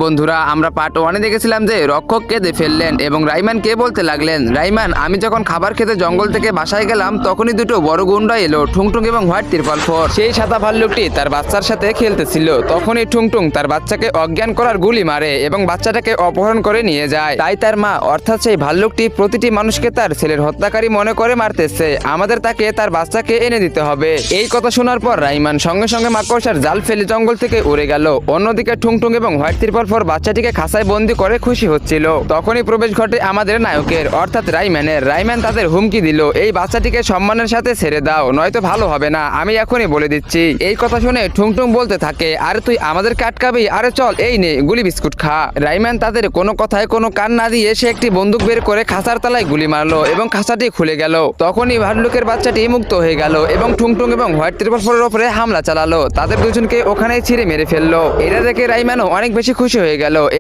বন্ধুরা, আমরা পার্ট 1-এ দেখেছিলাম যে রক্ষক কেঁদে ফেললেন এবং রাইমানকে বলতে লাগলেন, রাইমান, আমি যখন খাবার খেতে জঙ্গল থেকে বাসায় গেলাম তখনই দুটো বড় গুন্ডা এলো, ঠুংঠুং এবং হোয়াইট ত্রিপল ফোর। সেই সাদা ভাল্লুকটি তার বাচ্চার সাথে খেলতেছিল। তখনই ঠুংঠুং তার বাচ্চাকে অজ্ঞান করার গুলি মারে এবং বাচ্চাটাকে অপহরণ করে নিয়ে যায়। তাই তার মা অর্থাৎ সেই ভাল্লুকটি প্রতিটি মানুষকে তার ছেলের হত্যাকারী মনে করে মারতেছে। আমাদের তাকে তার বাচ্চাকে এনে দিতে হবে। এই কথা শোনার পর রাইমান সঙ্গে সঙ্গে মাকড়সার জাল ফেলে জঙ্গল থেকে উড়ে গেল। অন্যদিকে ঠুংঠুং এবং হোয়াইট ত্রিপল ফোর বাচ্চাটিকে খাঁচায় বন্দি করে খুশি হচ্ছিল। তখনই প্রবেশ ঘটে আমাদের নায়কের অর্থাৎ রাইম্যানের। রাইম্যান তাদের হুমকি দিল, এই বাচ্চাটিকে সম্মানের সাথে ছেড়ে দাও, নয়তো ভালো হবে না, আমি এখনই বলে দিচ্ছি। এই কথা শুনে ঠুংঠুং বলতে থাকে, আরে তুই আমাদেরকে আটকাবি, আরে চল এই নে গুলি বিস্কুট খা। রাইম্যান তাদের কোনো কথায় কোনো কান না দিয়ে সে একটি বন্দুক বের করে খাঁচার তলায় গুলি মারলো এবং খাঁচাটি খুলে গেল। তখনই ভাল্লুকের বাচ্চাটি মুক্ত হয়ে গেল এবং ঠুংঠুং এবং হোয়াইট ত্রিপল ফোরের উপরে হামলা চালালো। তাদের দুজনকে ওখানেই ছিঁড়ে মেরে ফেললো। এটা দেখে রাইম্যানও অনেক বেশি খুশি হয়ে গেল।